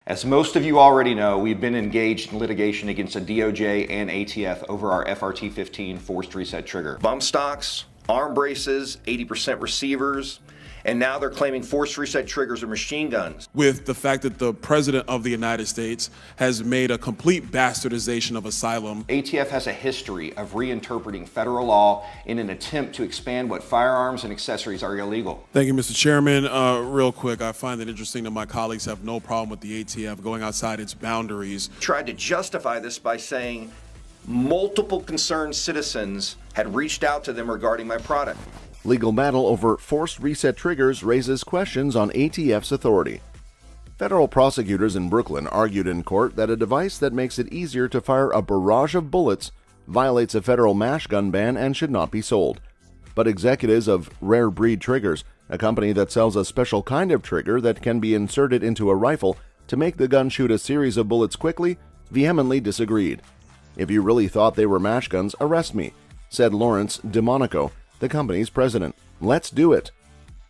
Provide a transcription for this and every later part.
As most of you already know, we've been engaged in litigation against the DOJ and ATF over our FRT-15 forced reset trigger. Bump stocks, arm braces, 80% receivers, and now they're claiming forced reset triggers are machine guns. With the fact that the President of the United States has made a complete bastardization of asylum. ATF has a history of reinterpreting federal law in an attempt to expand what firearms and accessories are illegal. Thank you, Mr. Chairman. Real quick, I find it interesting that my colleagues have no problem with the ATF going outside its boundaries. Tried to justify this by saying multiple concerned citizens had reached out to them regarding my product. Legal battle over forced reset triggers raises questions on ATF's authority. Federal prosecutors in Brooklyn argued in court that a device that makes it easier to fire a barrage of bullets violates a federal mash gun ban and should not be sold. But executives of Rare Breed Triggers, a company that sells a special kind of trigger that can be inserted into a rifle to make the gun shoot a series of bullets quickly, vehemently disagreed. "If you really thought they were mash guns, arrest me," said Lawrence DeMonico, the company's president. "Let's do it."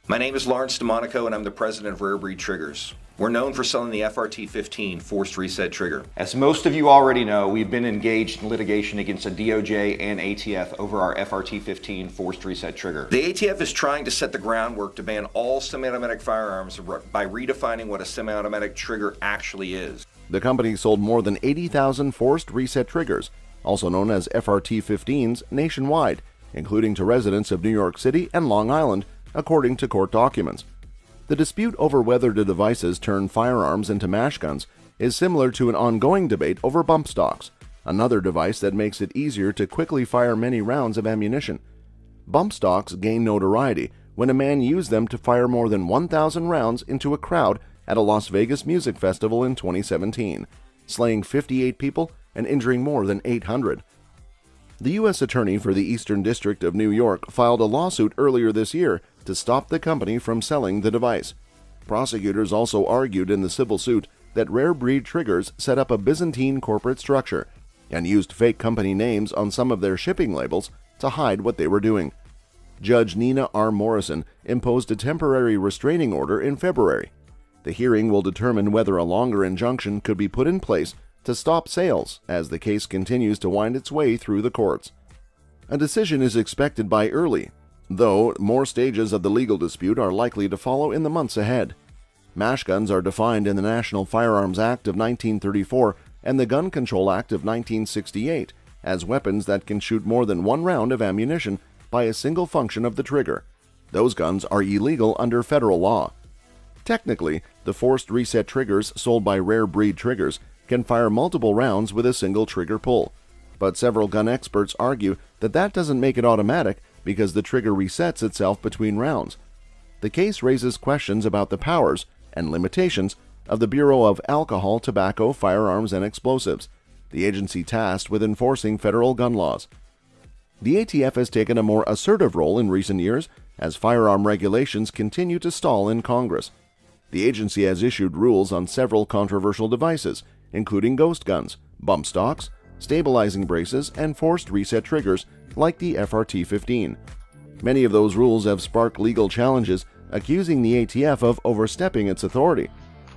My name is Lawrence DeMonico and I'm the president of Rare Breed Triggers. We're known for selling the FRT-15 forced reset trigger. As most of you already know, we've been engaged in litigation against the DOJ and ATF over our FRT-15 forced reset trigger. The ATF is trying to set the groundwork to ban all semi-automatic firearms by redefining what a semi-automatic trigger actually is. The company sold more than 80,000 forced reset triggers, also known as FRT-15s, nationwide, including to residents of New York City and Long Island, according to court documents. The dispute over whether the devices turn firearms into mash guns is similar to an ongoing debate over bump stocks, another device that makes it easier to quickly fire many rounds of ammunition. Bump stocks gained notoriety when a man used them to fire more than 1,000 rounds into a crowd at a Las Vegas music festival in 2017, slaying 58 people and injuring more than 800. The U.S. Attorney for the Eastern District of New York filed a lawsuit earlier this year to stop the company from selling the device. Prosecutors also argued in the civil suit that Rare Breed Triggers set up a Byzantine corporate structure and used fake company names on some of their shipping labels to hide what they were doing. Judge Nina R. Morrison imposed a temporary restraining order in February. The hearing will determine whether a longer injunction could be put in place to stop sales as the case continues to wind its way through the courts. A decision is expected by early, though more stages of the legal dispute are likely to follow in the months ahead. Mash guns are defined in the National Firearms Act of 1934 and the Gun Control Act of 1968 as weapons that can shoot more than one round of ammunition by a single function of the trigger. Those guns are illegal under federal law. Technically, the forced reset triggers sold by Rare Breed Triggers can fire multiple rounds with a single trigger pull, but several gun experts argue that that doesn't make it automatic because the trigger resets itself between rounds. The case raises questions about the powers and limitations of the Bureau of Alcohol, Tobacco, Firearms, and Explosives, the agency tasked with enforcing federal gun laws. The ATF has taken a more assertive role in recent years as firearm regulations continue to stall in Congress. The agency has issued rules on several controversial devices, including ghost guns, bump stocks, stabilizing braces, and forced reset triggers like the FRT-15. Many of those rules have sparked legal challenges accusing the ATF of overstepping its authority,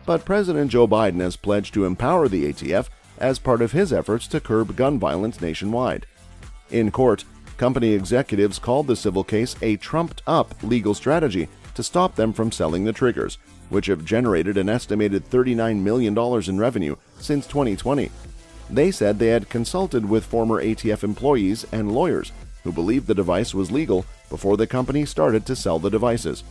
but President Joe Biden has pledged to empower the ATF as part of his efforts to curb gun violence nationwide. In court, company executives called the civil case a trumped-up legal strategy to stop them from selling the triggers, which have generated an estimated $39 million in revenue since 2020. They said they had consulted with former ATF employees and lawyers who believed the device was legal before the company started to sell the devices.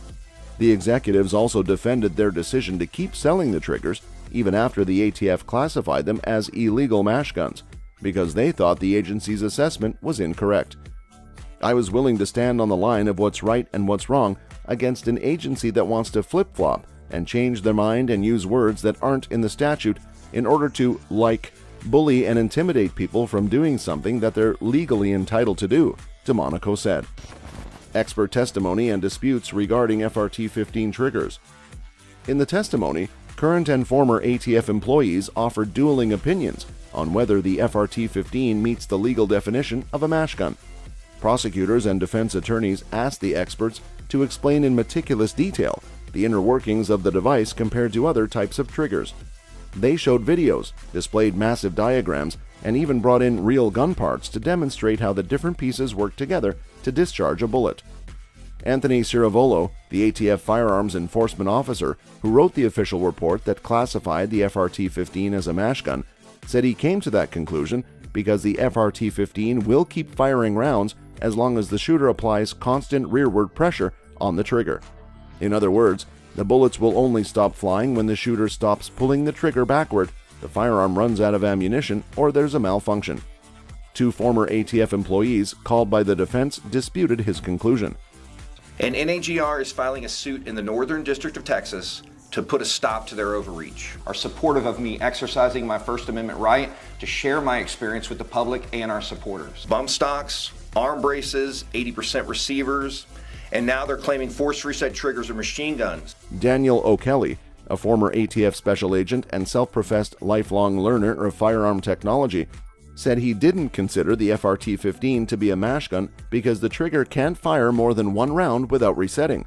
The executives also defended their decision to keep selling the triggers even after the ATF classified them as illegal mash guns because they thought the agency's assessment was incorrect. "I was willing to stand on the line of what's right and what's wrong against an agency that wants to flip-flop and change their mind and use words that aren't in the statute in order to, bully and intimidate people from doing something that they're legally entitled to do," DeMonico said. Expert testimony and disputes regarding FRT-15 triggers. In the testimony, current and former ATF employees offered dueling opinions on whether the FRT-15 meets the legal definition of a mash gun. Prosecutors and defense attorneys asked the experts to explain in meticulous detail the inner workings of the device compared to other types of triggers. They showed videos, displayed massive diagrams, and even brought in real gun parts to demonstrate how the different pieces work together to discharge a bullet. Anthony Ciravolo, the ATF firearms enforcement officer who wrote the official report that classified the FRT-15 as a mash gun, said he came to that conclusion because the FRT-15 will keep firing rounds as long as the shooter applies constant rearward pressure on the trigger. In other words, the bullets will only stop flying when the shooter stops pulling the trigger backward, the firearm runs out of ammunition, or there's a malfunction. Two former ATF employees called by the defense disputed his conclusion. And NAGR is filing a suit in the Northern District of Texas to put a stop to their overreach. Are supportive of me exercising my First Amendment right to share my experience with the public and our supporters. Bump stocks, arm braces, 80% receivers, and now they're claiming force reset triggers or machine guns. Daniel O'Kelly, a former ATF special agent and self-professed lifelong learner of firearm technology, said he didn't consider the FRT-15 to be a mash gun because the trigger can't fire more than one round without resetting.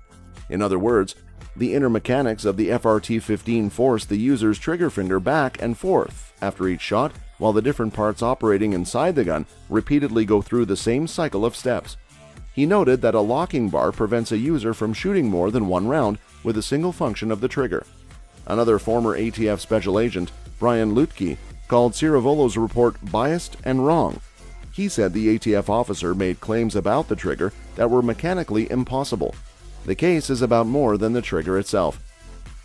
In other words, the inner mechanics of the FRT-15 force the user's trigger finger back and forth after each shot, while the different parts operating inside the gun repeatedly go through the same cycle of steps. He noted that a locking bar prevents a user from shooting more than one round with a single function of the trigger. Another former ATF special agent, Brian Lutke, called Ciravolo's report biased and wrong. He said the ATF officer made claims about the trigger that were mechanically impossible. The case is about more than the trigger itself.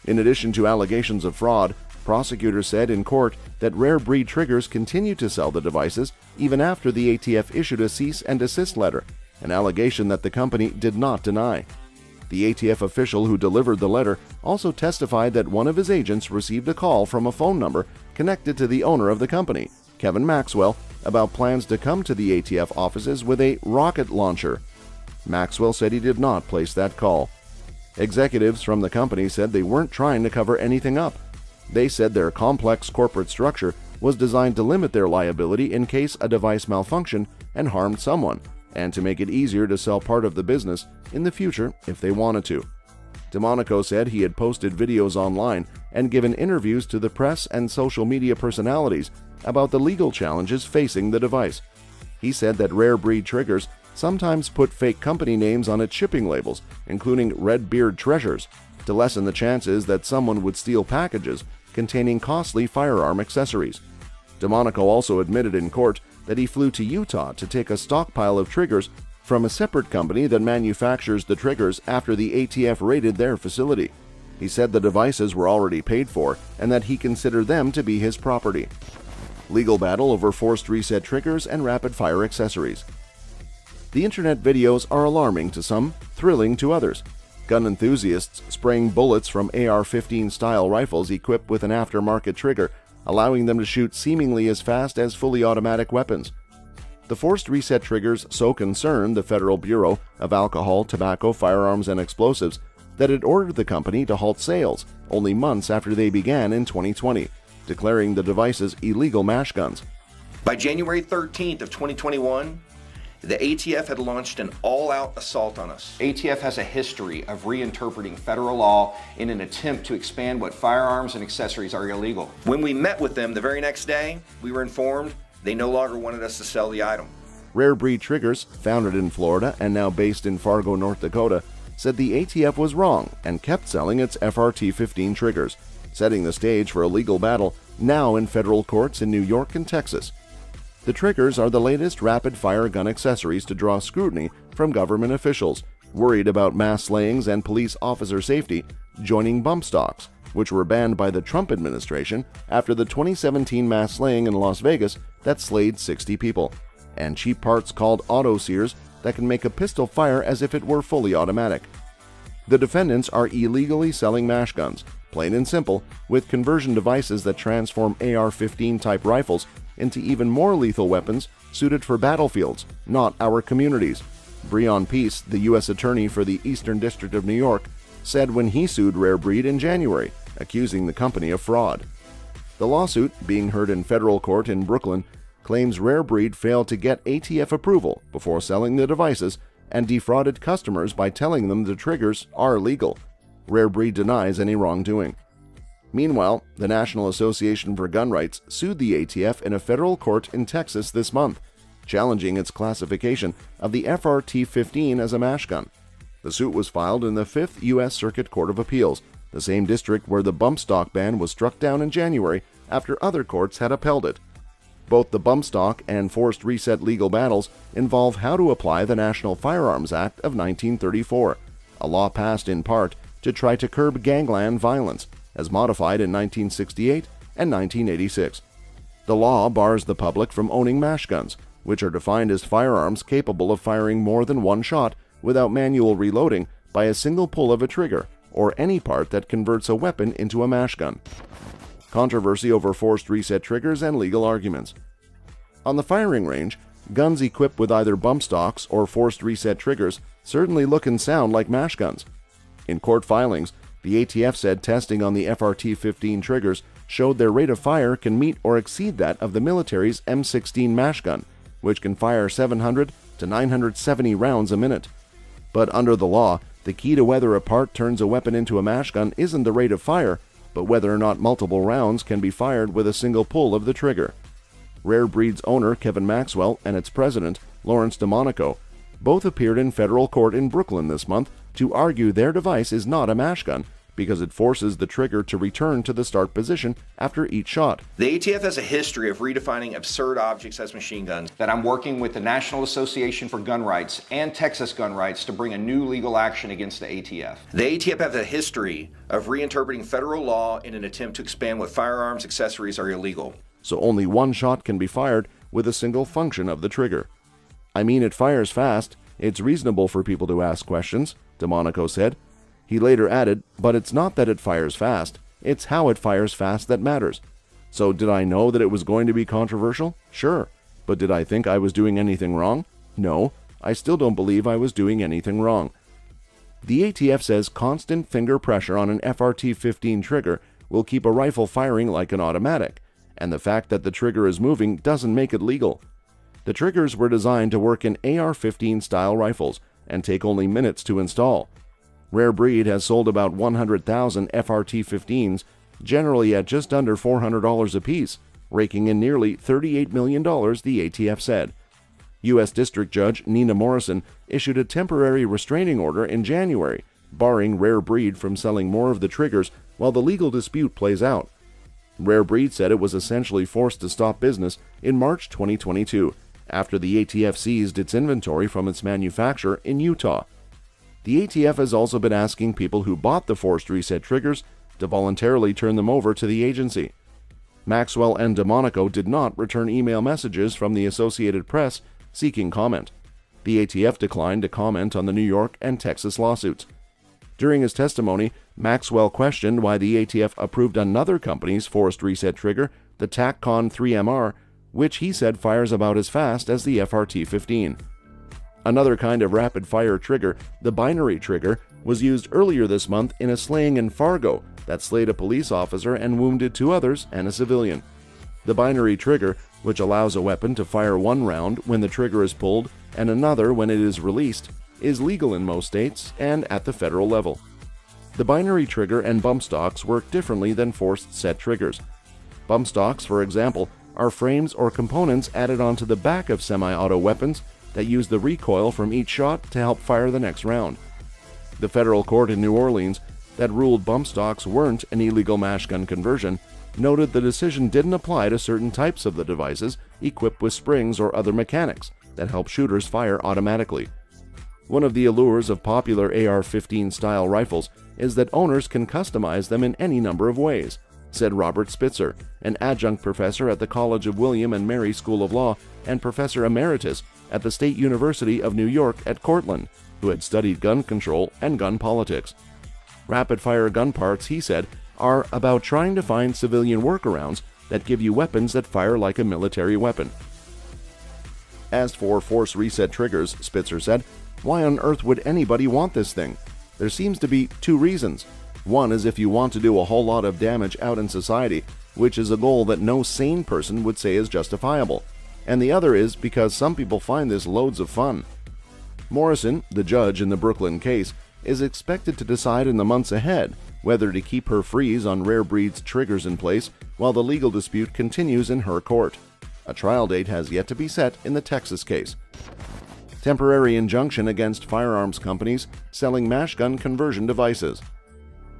In addition to allegations of fraud, prosecutors said in court that Rare Breed Triggers continue to sell the devices even after the ATF issued a cease and desist letter, an allegation that the company did not deny. The ATF official who delivered the letter also testified that one of his agents received a call from a phone number connected to the owner of the company, Kevin Maxwell, about plans to come to the ATF offices with a rocket launcher. Maxwell said he did not place that call. Executives from the company said they weren't trying to cover anything up. They said their complex corporate structure was designed to limit their liability in case a device malfunctioned and harmed someone, and to make it easier to sell part of the business in the future if they wanted to. DeMonico said he had posted videos online and given interviews to the press and social media personalities about the legal challenges facing the device. He said that Rare Breed Triggers sometimes put fake company names on its shipping labels, including Red Beard Treasures, to lessen the chances that someone would steal packages containing costly firearm accessories. DeMonico also admitted in court that he flew to Utah to take a stockpile of triggers from a separate company that manufactures the triggers after the ATF raided their facility. He said the devices were already paid for and that he considered them to be his property. Legal battle over forced reset triggers and rapid-fire accessories. The internet videos are alarming to some, thrilling to others. Gun enthusiasts spraying bullets from AR-15 style rifles equipped with an aftermarket trigger, allowing them to shoot seemingly as fast as fully automatic weapons. The forced reset triggers so concerned the Federal Bureau of Alcohol, Tobacco, Firearms, and Explosives that it ordered the company to halt sales only months after they began in 2020, declaring the devices illegal mash guns. By January 13th of 2021, the ATF had launched an all-out assault on us. ATF has a history of reinterpreting federal law in an attempt to expand what firearms and accessories are illegal. When we met with them the very next day, we were informed they no longer wanted us to sell the item. Rare Breed Triggers, founded in Florida and now based in Fargo, North Dakota, said the ATF was wrong and kept selling its FRT-15 triggers, setting the stage for a legal battle now in federal courts in New York and Texas. The triggers are the latest rapid-fire gun accessories to draw scrutiny from government officials worried about mass slayings and police officer safety, joining bump stocks, which were banned by the Trump administration after the 2017 mass slaying in Las Vegas that slayed 60 people, and cheap parts called auto sears that can make a pistol fire as if it were fully automatic. The defendants are illegally selling mash guns, plain and simple, with conversion devices that transform AR-15 type rifles into even more lethal weapons suited for battlefields, not our communities. Breon Peace, the U.S. Attorney for the Eastern District of New York, said when he sued Rare Breed in January, accusing the company of fraud. The lawsuit, being heard in federal court in Brooklyn, claims Rare Breed failed to get ATF approval before selling the devices and defrauded customers by telling them the triggers are legal. Rare Breed denies any wrongdoing. Meanwhile, the National Association for Gun Rights sued the ATF in a federal court in Texas this month, challenging its classification of the FRT-15 as a mash gun. The suit was filed in the 5th U.S. Circuit Court of Appeals, the same district where the bump stock ban was struck down in January after other courts had upheld it. Both the bump stock and forced reset legal battles involve how to apply the National Firearms Act of 1934, a law passed in part to try to curb gangland violence, as modified in 1968 and 1986. The law bars the public from owning mash guns, which are defined as firearms capable of firing more than one shot without manual reloading by a single pull of a trigger or any part that converts a weapon into a mash gun. Controversy over forced reset triggers and legal arguments. On the firing range, guns equipped with either bump stocks or forced reset triggers certainly look and sound like mash guns. In court filings, the ATF said testing on the FRT-15 triggers showed their rate of fire can meet or exceed that of the military's M16 mash gun, which can fire 700 to 970 rounds a minute. But under the law, the key to whether a part turns a weapon into a mash gun isn't the rate of fire, but whether or not multiple rounds can be fired with a single pull of the trigger. Rare Breed's owner, Kevin Maxwell, and its president, Lawrence DeMonico, both appeared in federal court in Brooklyn this month to argue their device is not a mash gun because it forces the trigger to return to the start position after each shot. The ATF has a history of redefining absurd objects as machine guns that I'm working with the National Association for Gun Rights and Texas Gun Rights to bring a new legal action against the ATF. The ATF has a history of reinterpreting federal law in an attempt to expand what firearms accessories are illegal. So only one shot can be fired with a single function of the trigger. I mean, it fires fast. It's reasonable for people to ask questions, DeMonico said. He later added, but it's not that it fires fast, it's how it fires fast that matters. So did I know that it was going to be controversial? Sure. But did I think I was doing anything wrong? No, I still don't believe I was doing anything wrong. The ATF says constant finger pressure on an FRT-15 trigger will keep a rifle firing like an automatic, and the fact that the trigger is moving doesn't make it legal. The triggers were designed to work in AR-15 style rifles and take only minutes to install. Rare Breed has sold about 100,000 FRT-15s, generally at just under $400 apiece, raking in nearly $38 million, the ATF said. U.S. District Judge Nina Morrison issued a temporary restraining order in January, barring Rare Breed from selling more of the triggers while the legal dispute plays out. Rare Breed said it was essentially forced to stop business in March 2022, after the ATF seized its inventory from its manufacturer in Utah. The ATF has also been asking people who bought the forced reset triggers to voluntarily turn them over to the agency. Maxwell and DeMonico did not return email messages from the Associated Press seeking comment. The ATF declined to comment on the New York and Texas lawsuits. During his testimony, Maxwell questioned why the ATF approved another company's forced reset trigger, the TACCON 3MR, which he said fires about as fast as the FRT-15. Another kind of rapid-fire trigger, the binary trigger, was used earlier this month in a slaying in Fargo that slayed a police officer and wounded 2 others and a civilian. The binary trigger, which allows a weapon to fire one round when the trigger is pulled and another when it is released, is legal in most states and at the federal level. The binary trigger and bump stocks work differently than forced set triggers. Bump stocks, for example, are frames or components added onto the back of semi-auto weapons that use the recoil from each shot to help fire the next round. The federal court in New Orleans that ruled bump stocks weren't an illegal mash gun conversion noted the decision didn't apply to certain types of the devices equipped with springs or other mechanics that help shooters fire automatically. One of the allures of popular AR-15 style rifles is that owners can customize them in any number of ways, said Robert Spitzer, an adjunct professor at the College of William and Mary School of Law and professor emeritus at the State University of New York at Cortland, who had studied gun control and gun politics. Rapid-fire gun parts, he said, are about trying to find civilian workarounds that give you weapons that fire like a military weapon. As for force reset triggers, Spitzer said, why on earth would anybody want this thing? There seems to be 2 reasons. One is if you want to do a whole lot of damage out in society, which is a goal that no sane person would say is justifiable. And the other is because some people find this loads of fun. Morrison, the judge in the Brooklyn case, is expected to decide in the months ahead whether to keep her freeze on Rare Breed's triggers in place while the legal dispute continues in her court. A trial date has yet to be set in the Texas case. Temporary injunction against firearms companies selling mash gun conversion devices.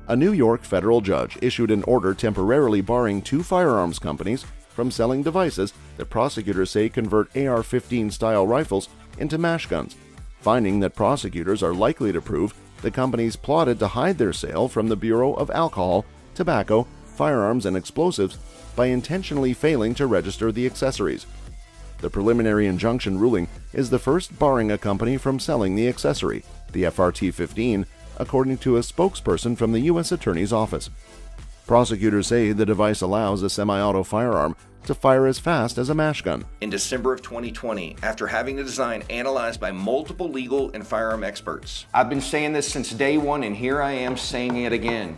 A New York federal judge issued an order temporarily barring 2 firearms companies from selling devices that prosecutors say convert AR-15 style rifles into mash guns, finding that prosecutors are likely to prove the companies plotted to hide their sale from the Bureau of Alcohol, Tobacco, Firearms, and Explosives by intentionally failing to register the accessories. The preliminary injunction ruling is the first barring a company from selling the accessory, the FRT-15, according to a spokesperson from the U.S. Attorney's Office. Prosecutors say the device allows a semi-auto firearm to fire as fast as a mash gun. In December of 2020, after having the design analyzed by multiple legal and firearm experts. I've been saying this since day one, and here I am saying it again.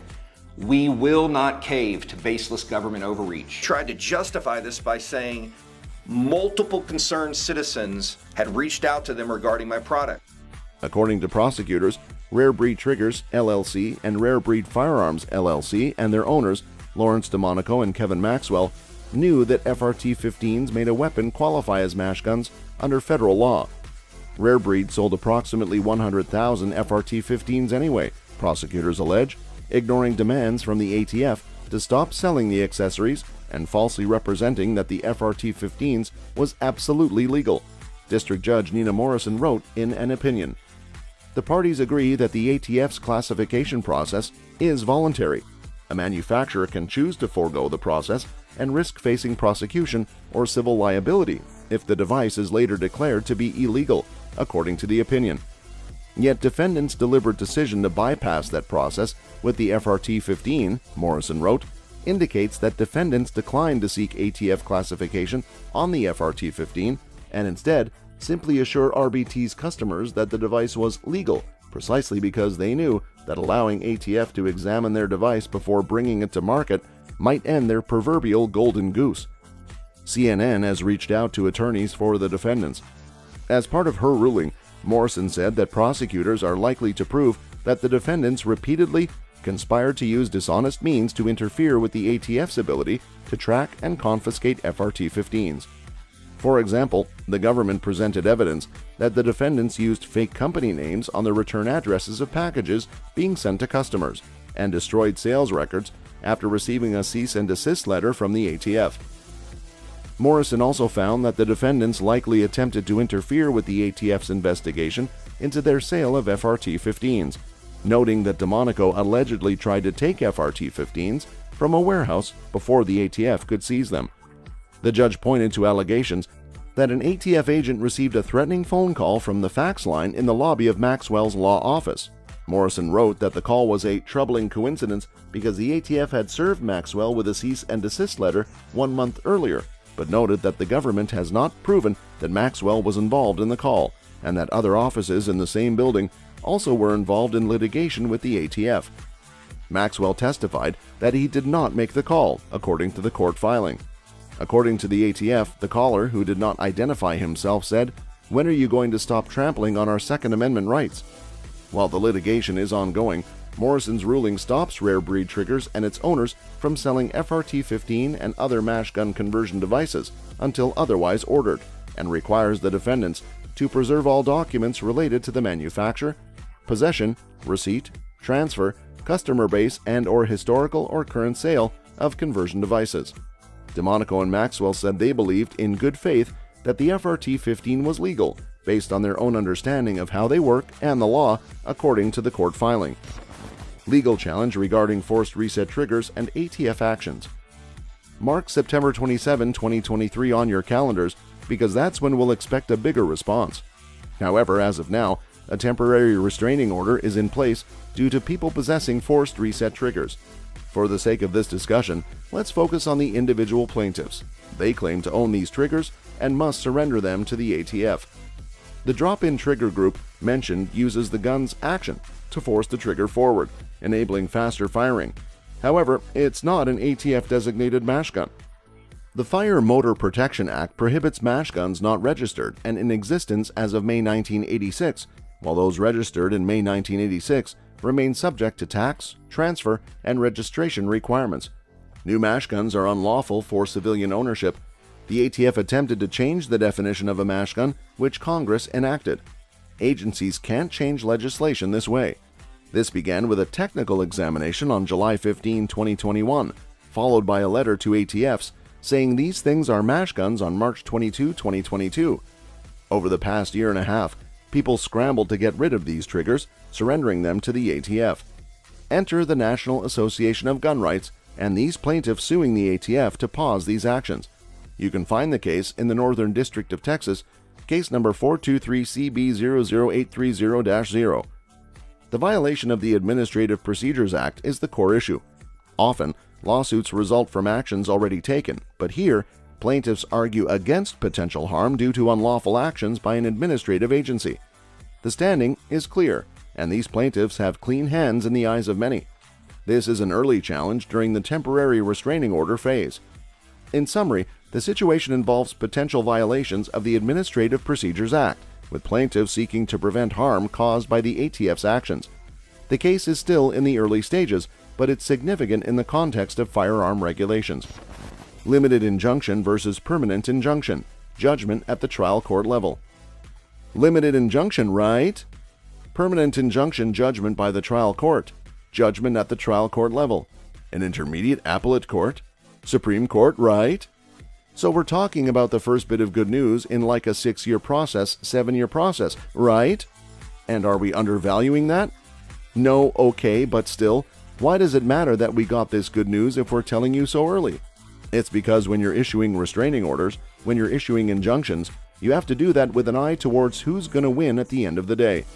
We will not cave to baseless government overreach. Tried to justify this by saying multiple concerned citizens had reached out to them regarding my product. According to prosecutors, Rare Breed Triggers, LLC, and Rare Breed Firearms, LLC, and their owners, Lawrence DeMonico and Kevin Maxwell, knew that FRT-15s made a weapon qualify as mash guns under federal law. Rare Breed sold approximately 100,000 FRT-15s anyway, prosecutors allege, ignoring demands from the ATF to stop selling the accessories and falsely representing that the FRT-15s was absolutely legal. District Judge Nina Morrison wrote in an opinion. The parties agree that the ATF's classification process is voluntary. A manufacturer can choose to forego the process and risk facing prosecution or civil liability if the device is later declared to be illegal, according to the opinion. Yet defendants' deliberate decision to bypass that process with the FRT-15, Morrison wrote, indicates that defendants declined to seek ATF classification on the FRT-15 and instead simply assure RBT's customers that the device was legal, precisely because they knew that allowing ATF to examine their device before bringing it to market might end their proverbial golden goose. CNN has reached out to attorneys for the defendants. As part of her ruling, Morrison said that prosecutors are likely to prove that the defendants repeatedly conspired to use dishonest means to interfere with the ATF's ability to track and confiscate FRT-15s. For example, the government presented evidence that the defendants used fake company names on the return addresses of packages being sent to customers and destroyed sales records after receiving a cease and desist letter from the ATF. Morrison also found that the defendants likely attempted to interfere with the ATF's investigation into their sale of FRT-15s, noting that DeMonico allegedly tried to take FRT-15s from a warehouse before the ATF could seize them. The judge pointed to allegations that an ATF agent received a threatening phone call from the fax line in the lobby of Maxwell's law office. Morrison wrote that the call was a troubling coincidence because the ATF had served Maxwell with a cease and desist letter 1 month earlier, but noted that the government has not proven that Maxwell was involved in the call and that other offices in the same building also were involved in litigation with the ATF. Maxwell testified that he did not make the call, according to the court filing. According to the ATF, the caller, who did not identify himself, said, "When are you going to stop trampling on our Second Amendment rights?" While the litigation is ongoing, Morrison's ruling stops Rare Breed Triggers and its owners from selling FRT-15 and other mash gun conversion devices until otherwise ordered, and requires the defendants to preserve all documents related to the manufacture, possession, receipt, transfer, customer base, and/or historical or current sale of conversion devices. DeMonico and Maxwell said they believed in good faith that the FRT-15 was legal, based on their own understanding of how they work and the law, according to the court filing. Legal challenge regarding forced reset triggers and ATF actions. Mark September 27, 2023 on your calendars, because that's when we'll expect a bigger response. However, as of now, a temporary restraining order is in place due to people possessing forced reset triggers. For the sake of this discussion, let's focus on the individual plaintiffs. They claim to own these triggers and must surrender them to the ATF. The drop-in trigger group mentioned uses the gun's action to force the trigger forward, enabling faster firing. However, it's not an ATF-designated mash gun. The Fire Motor Protection Act prohibits mash guns not registered and in existence as of May 1986, while those registered in May 1986 remain subject to tax, transfer, and registration requirements. New mash guns are unlawful for civilian ownership. The ATF attempted to change the definition of a mash gun, which Congress enacted. Agencies can't change legislation this way. This began with a technical examination on July 15, 2021, followed by a letter to ATFs saying these things are mash guns on March 22, 2022. Over the past year and a half, people scrambled to get rid of these triggers, surrendering them to the ATF. Enter the National Association of Gun Rights and these plaintiffs suing the ATF to pause these actions. You can find the case in the Northern District of Texas, case number 423CB00830-0. The violation of the Administrative Procedures Act is the core issue. Often, lawsuits result from actions already taken, but here, plaintiffs argue against potential harm due to unlawful actions by an administrative agency. The standing is clear, and these plaintiffs have clean hands in the eyes of many. This is an early challenge during the temporary restraining order phase. In summary, the situation involves potential violations of the Administrative Procedures Act, with plaintiffs seeking to prevent harm caused by the ATF's actions. The case is still in the early stages, but it's significant in the context of firearm regulations. Limited injunction versus permanent injunction. Judgment at the trial court level. Limited injunction, right? Permanent injunction judgment by the trial court. Judgment at the trial court level. An intermediate appellate court. Supreme Court, right? So we're talking about the first bit of good news in like a 6-year process, 7-year process, right? And are we undervaluing that? No, okay, but still, why does it matter that we got this good news if we're telling you so early? It's because when you're issuing restraining orders, when you're issuing injunctions, you have to do that with an eye towards who's going to win at the end of the day.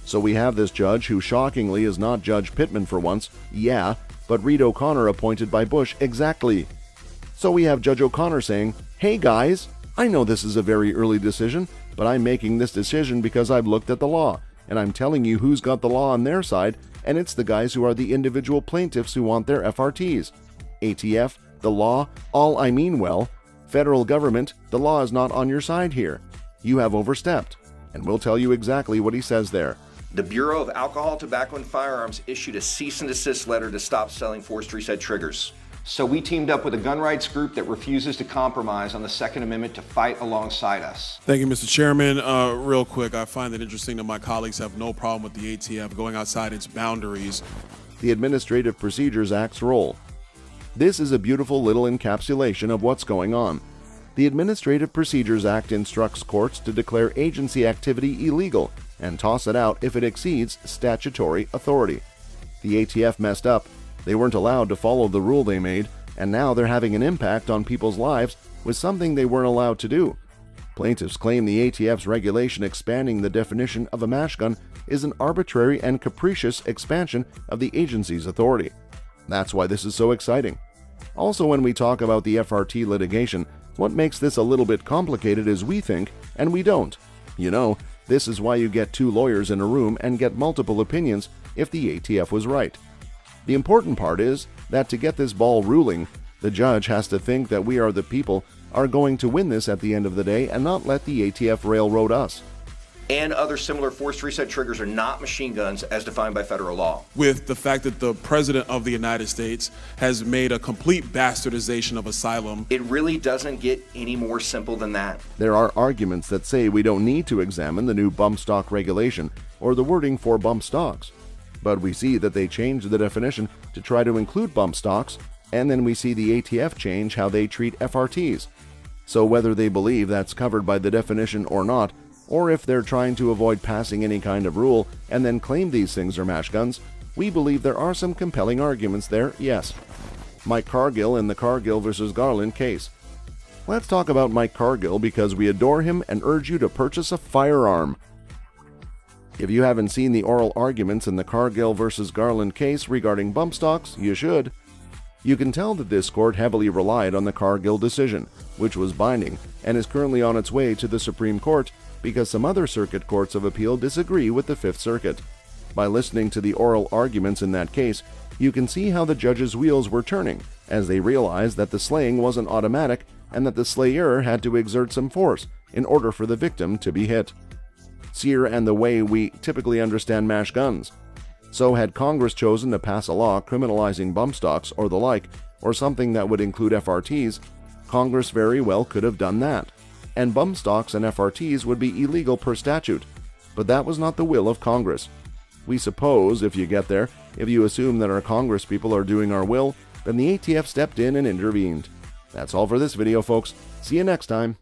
So we have this judge who shockingly is not Judge Pittman for once, yeah, but Reed O'Connor appointed by Bush, exactly. So we have Judge O'Connor saying, hey guys, I know this is a very early decision, but I'm making this decision because I've looked at the law, and I'm telling you who's got the law on their side, and it's the guys who are the individual plaintiffs who want their FRTs. ATF, the law, all I mean well, federal government, the law is not on your side here. You have overstepped, and we'll tell you exactly what he says there. The Bureau of Alcohol, Tobacco, and Firearms issued a cease and desist letter to stop selling forced reset triggers. So we teamed up with a gun rights group that refuses to compromise on the Second Amendment to fight alongside us. Thank you, Mr. Chairman. Real quick, I find it interesting that my colleagues have no problem with the ATF going outside its boundaries. The Administrative Procedures Act's role. This is a beautiful little encapsulation of what's going on. The Administrative Procedures Act instructs courts to declare agency activity illegal and toss it out if it exceeds statutory authority. The ATF messed up. They weren't allowed to follow the rule they made, and now they're having an impact on people's lives with something they weren't allowed to do. Plaintiffs claim the ATF's regulation expanding the definition of a mash gun is an arbitrary and capricious expansion of the agency's authority. That's why this is so exciting. Also, when we talk about the FRT litigation, what makes this a little bit complicated is we think, and we don't. You know, this is why you get 2 lawyers in a room and get multiple opinions if the ATF was right. The important part is that to get this ball ruling, the judge has to think that we are the people are going to win this at the end of the day and not let the ATF railroad us. And other similar forced reset triggers are not machine guns as defined by federal law. With the fact that the President of the United States has made a complete bastardization of asylum. It really doesn't get any more simple than that. There are arguments that say we don't need to examine the new bump stock regulation or the wording for bump stocks. But we see that they changed the definition to try to include bump stocks, and then we see the ATF change how they treat FRTs. So whether they believe that's covered by the definition or not, or if they're trying to avoid passing any kind of rule and then claim these things are mash guns, we believe there are some compelling arguments there, yes. Mike Cargill in the Cargill versus Garland case. Let's talk about Mike Cargill because we adore him and urge you to purchase a firearm. If you haven't seen the oral arguments in the Cargill versus Garland case regarding bump stocks, you should. You can tell that this court heavily relied on the Cargill decision, which was binding and is currently on its way to the Supreme Court because some other circuit courts of appeal disagree with the Fifth Circuit. By listening to the oral arguments in that case, you can see how the judges' wheels were turning as they realized that the slaying wasn't automatic and that the slayer had to exert some force in order for the victim to be hit. sear and the way we typically understand mash guns. So had Congress chosen to pass a law criminalizing bump stocks or the like, or something that would include FRTs, Congress very well could have done that, and bump stocks and FRTs would be illegal per statute. But that was not the will of Congress. We suppose, if you get there, if you assume that our Congress people are doing our will, then the ATF stepped in and intervened. That's all for this video, folks. See you next time.